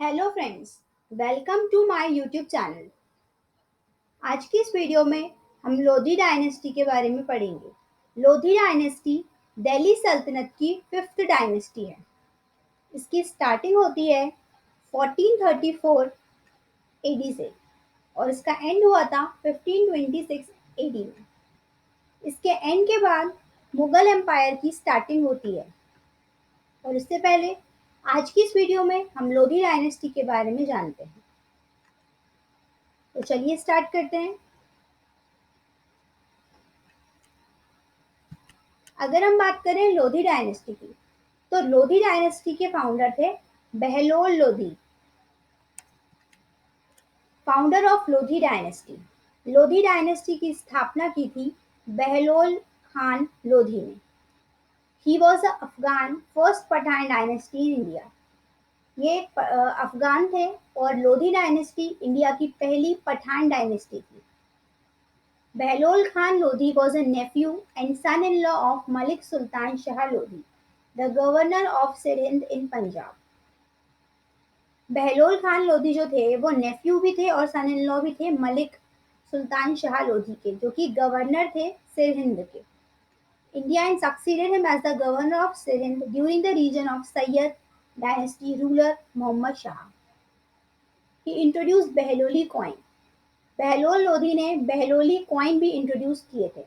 Hello friends, welcome to my YouTube channel. आज की इस वीडियो में हम लोधी डायनेस्टी के बारे में पढ़ेंगे। लोधी डायनेस्टी दिल्ली सल्तनत की फिफ्थ डायनेस्टी है। इसकी स्टार्टिंग होती है 1434 एडी से और इसका एंड हुआ था 1526 एडी में। इसके एंड के बाद मुगल एम्पायर की स्टार्टिंग होती है और इससे पहले आज की इस वीडियो में हम लोधी डायनेस्टी के बारे में जानते हैं। तो चलिए स्टार्ट करते हैं। अगर हम बात करें लोधी डायनेस्टी की, तो लोधी डायनेस्टी के फाउंडर थे Bahlol Lodhi, founder of Lodhi dynasty. Lodhi dynasty की स्थापना की थी बहलोल खान लोधी ने। He was a Afghan first Pathan dynasty in India. ये अफगान थे और लोधी डायनेस्टी इंडिया की पहली पठान डायनेस्टी थी। Bahlol Khan Lodhi was a nephew and son-in-law of Malik Sultan Shah Lodhi, the governor of Sirhind in Punjab. Bahlol Khan Lodhi जो थे वो नेफ्यू भी थे और सन इन लॉ भी थे मलिक सुल्तान शाह लोधी के, जो कि गवर्नर थे सिरहिंद के। India and succeeded him as the governor of Sirhind during the reign of Sayyid dynasty ruler Mohammad Shah. He introduce Bahloli coin. Bahlol Lodhi ने बहलोली कॉइन भी इंट्रोड्यूस किए थे।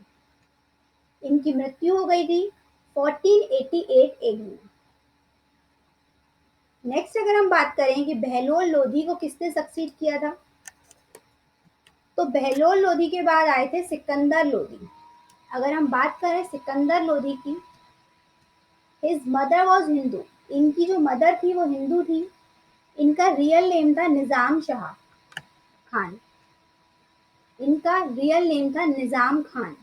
इनकी मृत्यु हो गई थी 1488 एडी में। नेक्स्ट अगर हम बात करें कि बहलोल लोधी को किसने सक्सीड किया था, तो बहलोल लोधी के बाद आए थे सिकंदर लोधी। अगर हम बात करें सिकंदर लोधी की, हिज मदर वॉज हिंदू। इनकी जो मदर थी वो हिंदू थी। इनका रियल नेम था निजाम शाह खान। इनका रियल नेम था निजाम Khan.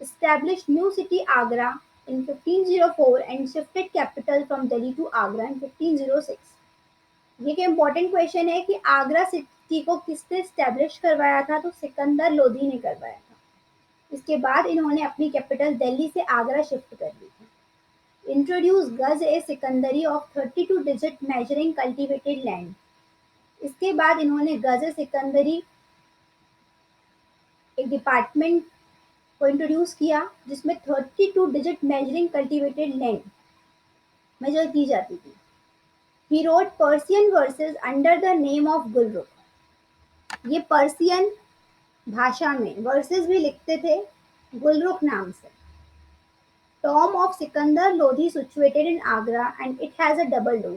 established new city Agra in 1504 and shifted capital from Delhi to Agra in 1506। ये एक इम्पोर्टेंट क्वेश्चन है कि आगरा सिटी को किसने स्टैब्लिश करवाया था, तो सिकंदर लोधी ने करवाया था। इसके बाद इन्होंने अपनी कैपिटल दिल्ली से आगरा शिफ्ट कर ली थी। Introduce Gaz i Sikandari of 32 digit measuring cultivated land. इसके बाद इन्होंने गज ए सिकंदरी एक डिपार्टमेंट को इंट्रोड्यूस किया जिसमें 32 digit measuring cultivated land measure की जाती थी। He wrote Persian verses under the name of Gulrukh. ये पर्सियन भाषा में वर्सेस भी लिखते थे गुलरुख नाम से। Tomb of Sikandar Lodhi situated in Agra and it has a double dome.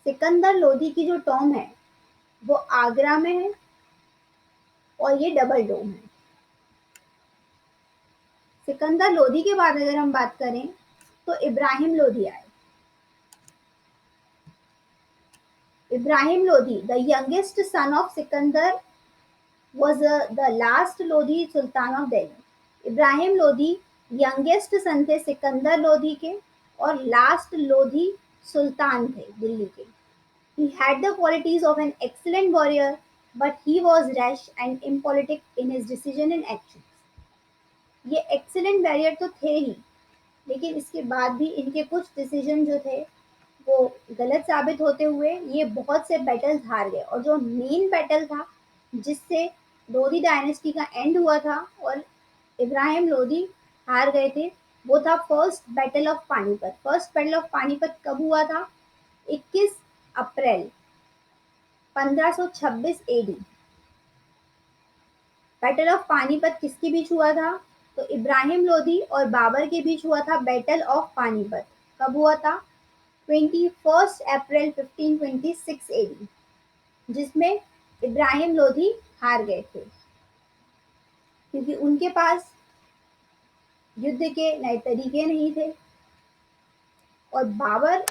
Sikandar Lodhi की जो टॉम है वो आगरा में है और ये डबल डोम है। सिकंदर लोधी के बाद अगर हम बात करें तो इब्राहिम लोधी आए। Ibrahim Lodhi, the youngest son of Sikandar, was the last Lodhi Sultan of Delhi. Ibrahim Lodhi youngest son थे सिकंदर लोधी के और लास्ट लोधी सुल्तान थे दिल्ली के। He had the qualities of an excellent warrior, but he was rash and impolitic in his decision and actions। ये excellent warrior तो थे ही, लेकिन इसके बाद भी इनके कुछ डिसीजन जो थे वो गलत साबित होते हुए ये बहुत से बैटल्स हार गए। और जो मेन बैटल था जिससे लोधी डायनेस्टी का एंड हुआ था और इब्राहिम लोधी हार गए थे, वो था first battle of Panipat. First battle of Panipat कब हुआ था? 21 अप्रैल 1526 एडी। बैटल ऑफ पानीपत किसके बीच हुआ था? तो इब्राहिम लोधी और बाबर के बीच हुआ था बैटल ऑफ पानीपत। कब हुआ था? 21 अप्रैल 1526 एडी, जिसमें इब्राहिम लोधी हार गए थे क्योंकि उनके पास युद्ध के नए तरीके नहीं थे और बाबर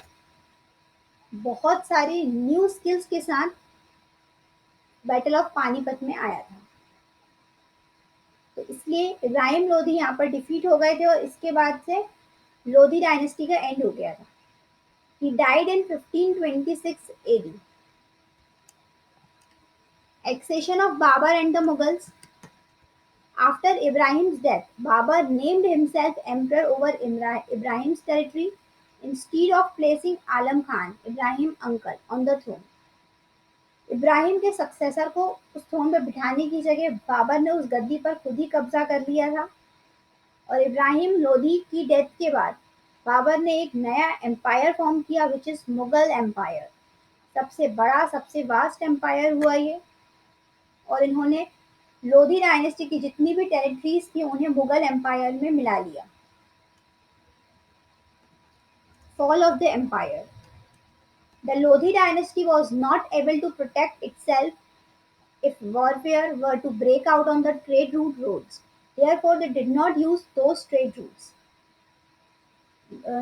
बहुत सारी न्यू स्किल्स के साथ बैटल ऑफ पानीपत में आया था। तो इसलिए इब्राहिम लोधी यहाँ पर डिफीट हो गए थे और इसके बाद से लोधी डायनेस्टी का एंड हो गया था। He died in 1526 AD। Accession of Babur and the Mughals। After Ibrahim's death, Babur named himself emperor over Ibrahim's territory instead of placing Alam Khan, Ibrahim uncle, on the throne. Ibrahim के successor को उस throne पर बिठाने की जगह बाबर ने उस गद्दी पर खुद ही कब्जा कर लिया था। और इब्राहिम लोधी की डेथ के बाद बाबर ने एक नया एम्पायर फॉर्म किया विच इज मुगल एम्पायर। सबसे बड़ा सबसे वास्ट एम्पायर हुआ ये। और इन्होंने लोधी डायनेस्टी की जितनी भी टेरिटरीज थी उन्हें मुगल एम्पायर में मिला लिया। Fall of the empire. The Lodhi dynasty was not able to protect itself if warfare were to break out on the trade routes. Therefore, they did not use those trade routes.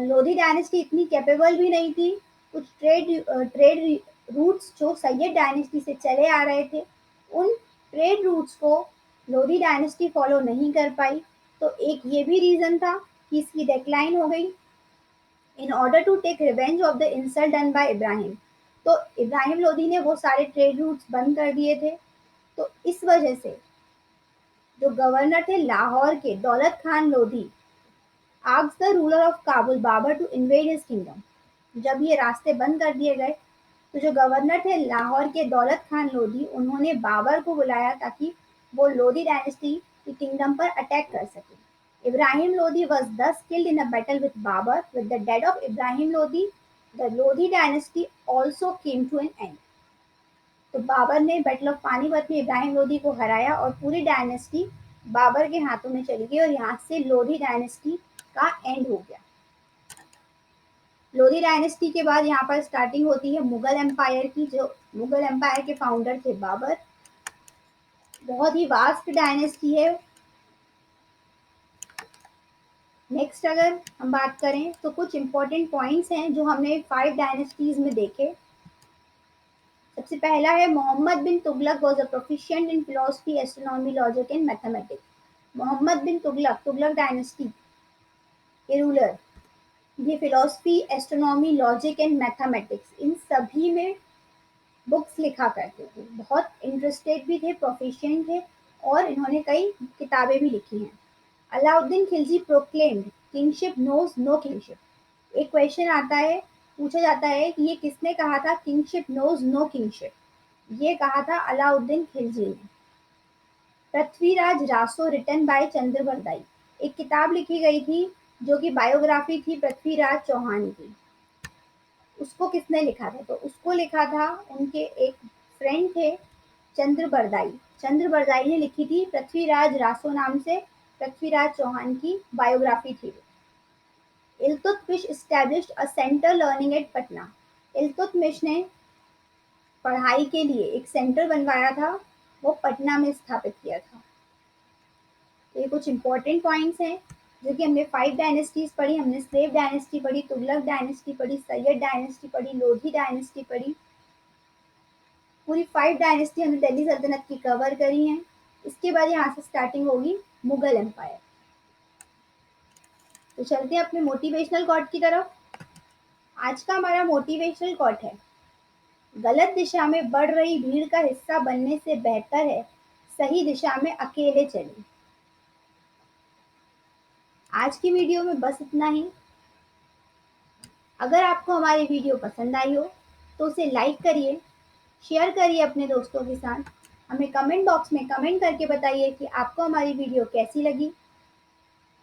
Lodhi dynasty इतनी capable भी नहीं थी। कुछ trade routes जो Syed dynasty से चले आ रहे थे उन ट्रेड रूट्स को लोधी डायनेस्टी फॉलो नहीं कर पाई। तो एक ये भी रीजन था कि इसकी डेक्लाइन हो गई। In order to take revenge of the insult done by Ibrahim, तो इब्राहिम लोधी ने वो सारे ट्रेड रूट्स बंद कर दिए थे। तो इस वजह से जो गवर्नर थे लाहौर के Daulat Khan Lodhi asked the ruler of Kabul Babur to invade his kingdom. जब ये रास्ते बंद कर दिए गए तो जो गवर्नर थे लाहौर के दौलत खान लोधी उन्होंने बाबर को बुलाया ताकि वो लोधी डायनेस्टी की किंगडम पर अटैक कर सके। Ibrahim Lodi was thus killed in a battle with Babur. With the death of Ibrahim Lodi, the Lodi dynasty also came to an end. तो बाबर ने बैटल ऑफ पानीपत में इब्राहिम लोधी को हराया और पूरी डायनेस्टी बाबर के हाथों में चली गई और यहाँ से लोधी डायनेस्टी का एंड हो गया। लोधी डायनेस्टी के बाद यहाँ पर स्टार्टिंग होती है मुगल एम्पायर की, जो मुगल एम्पायर के फाउंडर थे बाबर। बहुत ही वास्ट डायनेस्टी है। नेक्स्ट अगर हम बात करें तो कुछ इंपॉर्टेंट पॉइंट्स हैं जो हमने 5 डायनेस्टीज में देखे। सबसे पहला है Mohammad bin Tughlaq was a proficient in philosophy, astronomy, logic and mathematics. Mohammad bin Tughlaq, Tughlaq dynasty के रूलर, ये philosophy, astronomy, logic and mathematics इन सभी में बुक्स लिखा करते थे। बहुत इंटरेस्टेड भी थे, प्रोफिशिएंट थे और इन्होंने कई किताबें भी लिखी हैं। Alauddin Khilji proclaimed kingship knows no kingship. एक क्वेश्चन आता है, पूछा जाता है कि ये किसने कहा था किंगशिप नोज नो किंगशिप? ये कहा था अलाउद्दीन खिलजी ने। पृथ्वीराज रासो रिटन बाय चंद्रबरदाई, एक किताब लिखी गई थी जो कि बायोग्राफी थी पृथ्वीराज चौहान की। उसको किसने लिखा था? तो उसको लिखा था उनके एक फ्रेंड थे चंद्रबरदाई। चंद्रबरदाई ने लिखी थी पृथ्वीराज रासो नाम से, पृथ्वीराज चौहान की बायोग्राफी थी। Iltutmish established a centre learning at Patna. Iltutmish ने पढ़ाई के लिए एक सेंटर बनवाया था, वो पटना में स्थापित किया था। तो ये कुछ इंपॉर्टेंट पॉइंट्स हैं जो कि हमने 5 डायनेस्टीज पढ़ी। हमने स्लेव डायनेस्टी पढ़ी, तुगलक डायनेस्टी पढ़ी, सैयद डायनेस्टी पढ़ी, लोधी डायनेस्टी पढ़ी। पूरी 5 डायनेस्टी हमने दिल्ली सल्तनत की कवर करी हैं। इसके बाद यहाँ से स्टार्टिंग होगी मुगल एम्पायर। तो चलते हैं अपने मोटिवेशनल कोट की तरफ। आज का हमारा मोटिवेशनल कोट है, गलत दिशा में बढ़ रही भीड़ का हिस्सा बनने से बेहतर है सही दिशा में अकेले चलें। आज की वीडियो में बस इतना ही। अगर आपको हमारी वीडियो पसंद आई हो तो उसे लाइक करिए, शेयर करिए अपने दोस्तों के साथ। हमें कमेंट बॉक्स में कमेंट करके बताइए कि आपको हमारी वीडियो कैसी लगी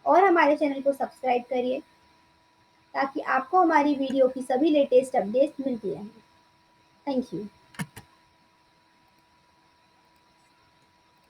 और हमारे चैनल को सब्सक्राइब करिए ताकि आपको हमारी वीडियो की सभी लेटेस्ट अपडेट्स मिलती रहें। Thank you.